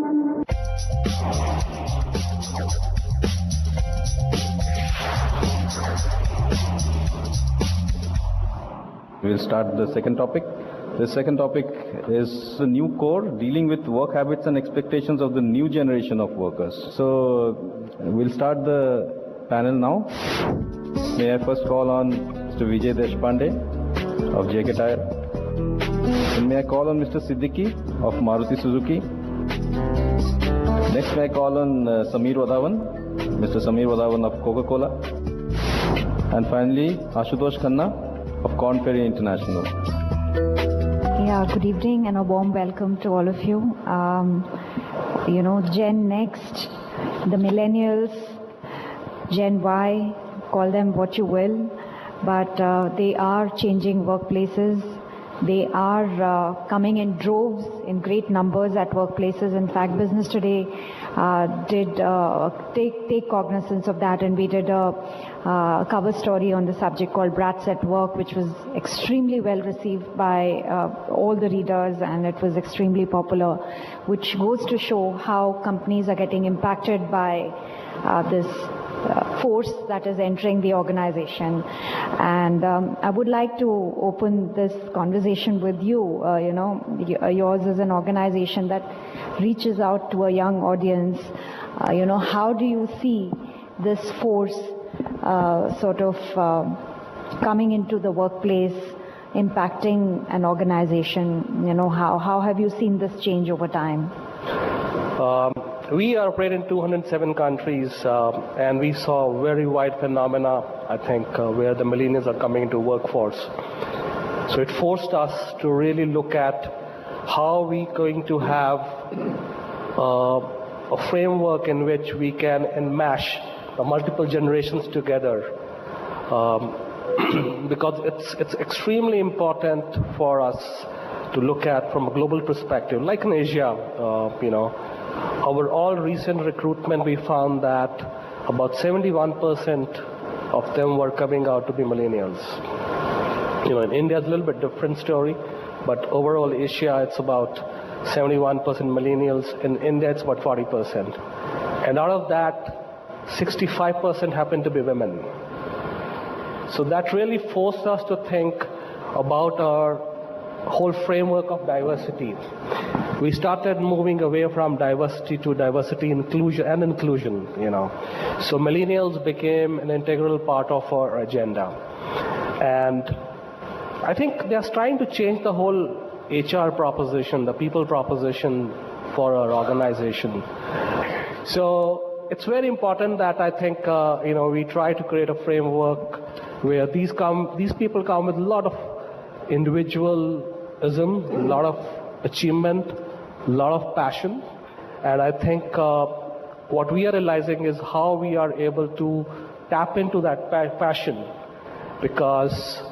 We'll start the second topic. The second topic is the new core, dealing with work habits and expectations of the new generation of workers. So we'll start the panel now. May I first call on Mr. Vijay Deshpande of JK Tyre. And may I call on Mr. Siddiqui of Maruti Suzuki. Next may I call on Samir Wadawan, Mr. Samir Wadawan of Coca-Cola. And finally, Ashutosh Khanna of Corn Ferry International. Yeah, good evening and a warm welcome to all of you. Gen Next, the millennials, Gen Y, call them what you will, but they are changing workplaces. They are coming in droves, in great numbers at workplaces. In fact, Business Today did take cognizance of that, and we did a cover story on the subject called Brats at Work, which was extremely well received by all the readers, and it was extremely popular, which goes to show how companies are getting impacted by this force that is entering the organization. And I would like to open this conversation with you. Yours is an organization that reaches out to a young audience. How do you see this force coming into the workplace, impacting an organization? How have you seen this change over time? We operate in 207 countries, and we saw a very wide phenomena, I think, where the millennials are coming into workforce. So it forced us to really look at how we're going to have a framework in which we can enmesh the multiple generations together, because it's extremely important for us to look at from a global perspective. Like in Asia, our all recent recruitment, we found that about 71% of them were coming out to be millennials. In India it's a little bit different story, but overall Asia it's about 71% millennials. In India it's about 40%. And out of that, 65% happen to be women. So that really forced us to think about our whole framework of diversity. We started moving away from diversity to diversity, inclusion. So millennials became an integral part of our agenda. And I think they're trying to change the whole HR proposition, the people proposition for our organization. So it's very important that I think, we try to create a framework where these people come with a lot of individualism, a lot of achievement, a lot of passion. And I think what we are realizing is how we are able to tap into that passion, because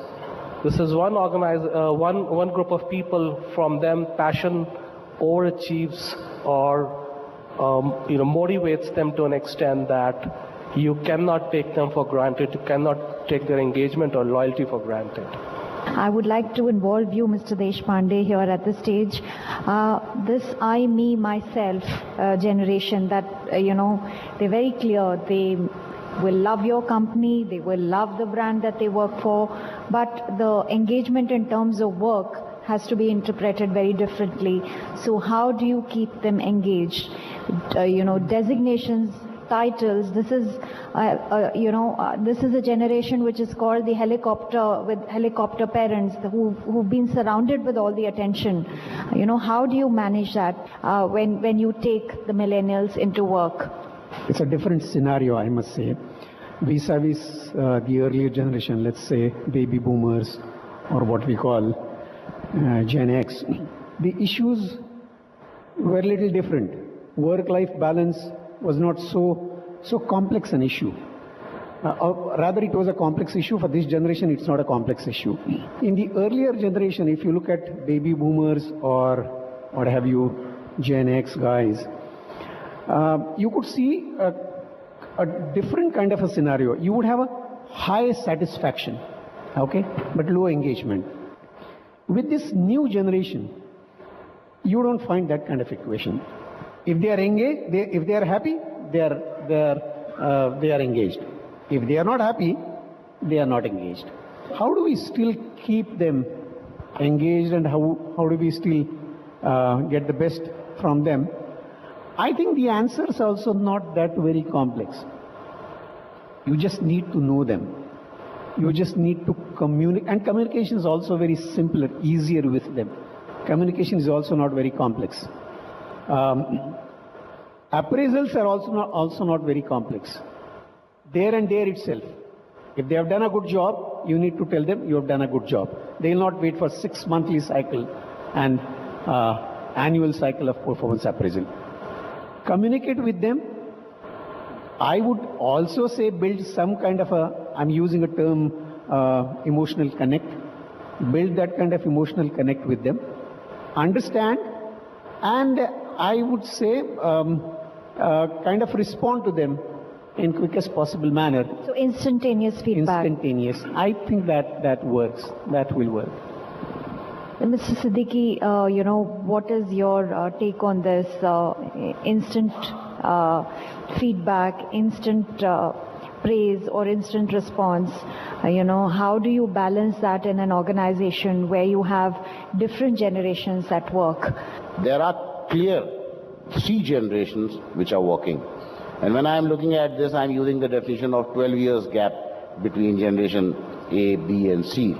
this is one group of people. From them, passion overachieves or motivates them to an extent that you cannot take them for granted. You cannot take their engagement or loyalty for granted. I would like to involve you, Mr. Deshpande, here at this stage. This I, me, myself generation that, they're very clear. They will love your company, they will love the brand that they work for, but the engagement in terms of work has to be interpreted very differently. So how do you keep them engaged? Designations, titles. This is, this is a generation which is called the helicopter parents, who've been surrounded with all the attention. How do you manage that when you take the millennials into work? It's a different scenario, I must say, vis-a-vis the earlier generation, let's say baby boomers or what we call Gen X. The issues were a little different. Work-life balance was not so complex an issue. Rather, it was a complex issue. For this generation, it's not a complex issue. In the earlier generation, if you look at baby boomers or what have you, Gen X guys, you could see a different kind of a scenario. You would have a high satisfaction, okay, but low engagement. With this new generation, you don't find that kind of equation. If they are engaged, if they are happy, they are engaged. If they are not happy, they are not engaged. How do we still keep them engaged, and how do we still get the best from them? I think the answer is also not that very complex. You just need to know them. You just need to communicate, and communication is also very simpler, easier with them. Communication is also not very complex. Appraisals are also not very complex. There and there itself. If they have done a good job, you need to tell them you have done a good job. They will not wait for 6 monthly cycle and annual cycle of performance appraisal. Communicate with them. I would also say build some kind of I'm using a term, emotional connect. Build that kind of emotional connect with them. Understand, and I would say kind of respond to them in quickest possible manner. So instantaneous feedback. Instantaneous. I think that works. That will work. Mr. Siddiqui, what is your take on this instant feedback, instant praise or instant response? How do you balance that in an organization where you have different generations at work? There are clear 3 generations which are working. And when I am looking at this, I am using the definition of 12 years gap between generation A, B and C.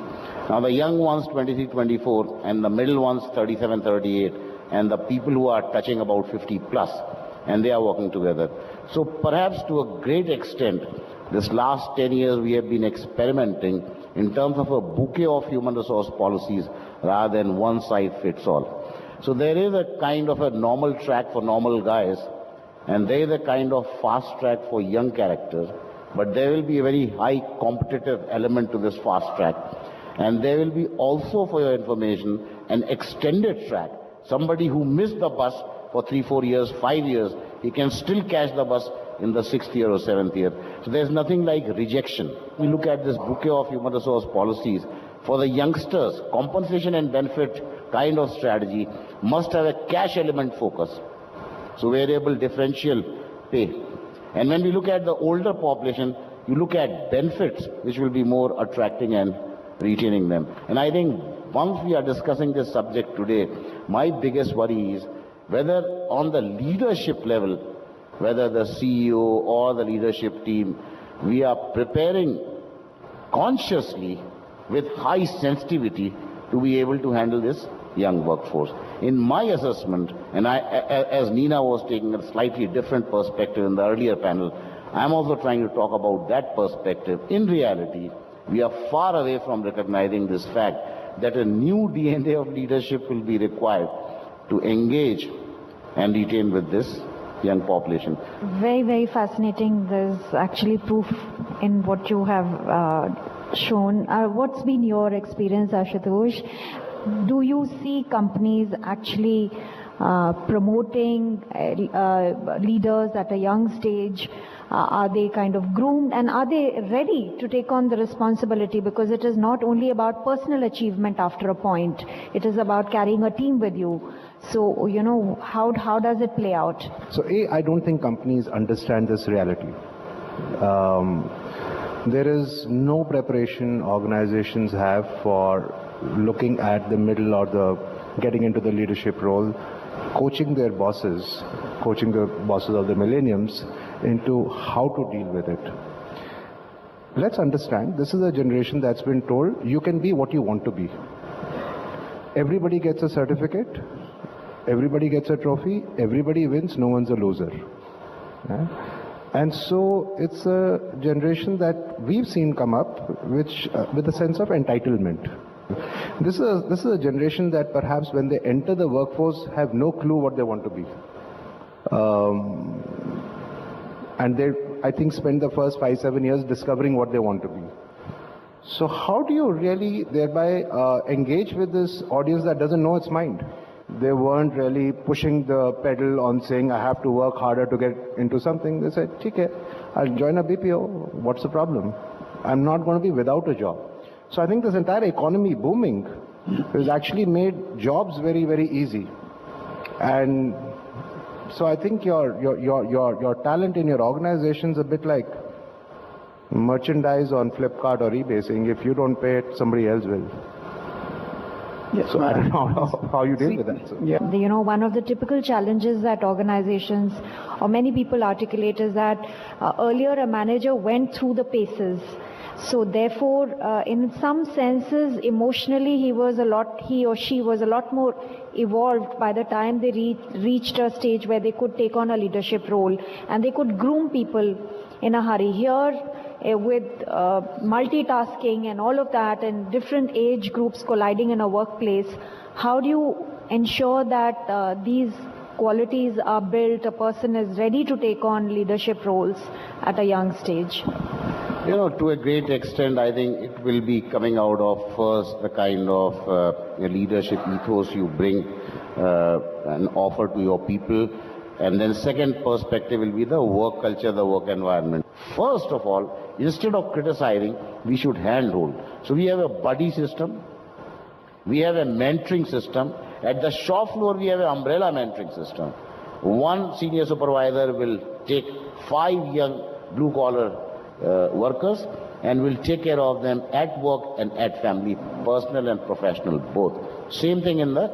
Now the young ones 23, 24 and the middle ones 37, 38 and the people who are touching about 50 plus, and they are working together. So perhaps to a great extent, this last 10 years we have been experimenting in terms of a bouquet of human resource policies rather than one size fits all. So there is a kind of a normal track for normal guys, and there is a kind of fast track for young characters, but there will be a very high competitive element to this fast track. And there will be also, for your information, an extended track. Somebody who missed the bus for 3, 4 years, 5 years, he can still catch the bus in the 6th year or 7th year. So there's nothing like rejection. We look at this bouquet of human resource policies. For the youngsters, compensation and benefit kind of strategy must have a cash element focus. So variable differential pay. And when we look at the older population, you look at benefits which will be more attracting and retaining them. And I think once we are discussing this subject today, my biggest worry is whether on the leadership level, whether the CEO or the leadership team, we are preparing consciously with high sensitivity to be able to handle this young workforce. In my assessment, and as Nina was taking a slightly different perspective in the earlier panel, I'm also trying to talk about that perspective. In reality, we are far away from recognizing this fact that a new DNA of leadership will be required to engage and retain with this young population. Very, very fascinating. There's actually proof in what you have shown. What's been your experience, Ashutosh? Do you see companies actually promoting leaders at a young stage? Are they kind of groomed, and are they ready to take on the responsibility? Because it is not only about personal achievement after a point, it is about carrying a team with you. So, how does it play out? So, I don't think companies understand this reality. There is no preparation organizations have for looking at the middle or the getting into the leadership role, coaching the bosses of the millenniums into how to deal with it. Let's understand, this is a generation that's been told you can be what you want to be. Everybody gets a certificate, everybody gets a trophy, everybody wins, no one's a loser. Yeah? And so it's a generation that we've seen come up which with a sense of entitlement. This is a generation that perhaps when they enter the workforce have no clue what they want to be. And they, I think, spend the first 5-7 years discovering what they want to be. So how do you really thereby engage with this audience that doesn't know its mind? They weren't really pushing the pedal on saying, I have to work harder to get into something. They said, okay, I'll join a BPO. What's the problem? I'm not going to be without a job. So I think this entire economy booming has actually made jobs very, very easy. And So I think your talent in your organization is a bit like merchandise on Flipkart or eBay, saying if you don't pay it, somebody else will. Yes. So I don't know how you deal with that. So. Yeah. You know, one of the typical challenges that organizations or many people articulate is that earlier a manager went through the paces. So therefore, in some senses, emotionally, he or she was a lot more evolved by the time they reached a stage where they could take on a leadership role and they could groom people in a hurry. Here, with multitasking and all of that and different age groups colliding in a workplace, how do you ensure that these qualities are built, a person is ready to take on leadership roles at a young stage? You know, to a great extent, I think it will be coming out of first the kind of leadership ethos you bring and offer to your people. And then second perspective will be the work culture, the work environment. First of all, instead of criticizing, we should handhold. So we have a buddy system, we have a mentoring system. At the shop floor, we have an umbrella mentoring system. One senior supervisor will take 5 young blue-collar workers and will take care of them at work and at family, personal and professional both. Same thing in the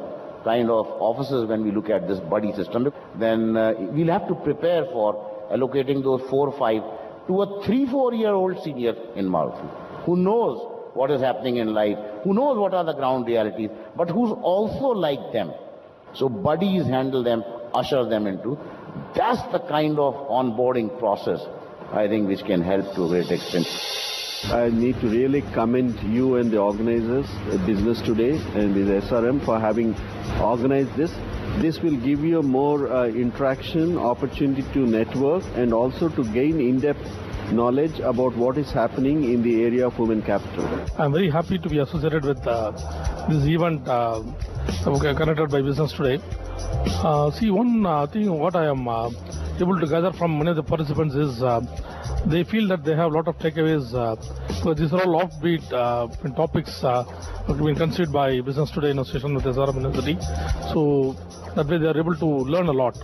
kind of offices when we look at this buddy system. Then we'll have to prepare for allocating those 4 or 5 to a 3-4 year old senior in Maruti who knows what is happening in life, who knows what are the ground realities, but who's also like them. So buddies handle them, usher them into. That's the kind of onboarding process, I think, which can help to a great extent. I need to really commend you and the organizers, Business Today and the SRM, for having organized this. This will give you more interaction, opportunity to network, and also to gain in-depth knowledge about what is happening in the area of human capital. I'm very happy to be associated with this event conducted by Business Today. See, one thing what I am able to gather from many of the participants is they feel that they have a lot of takeaways. So these are all offbeat topics being considered by Business Today in association with SRM University. So that way they are able to learn a lot.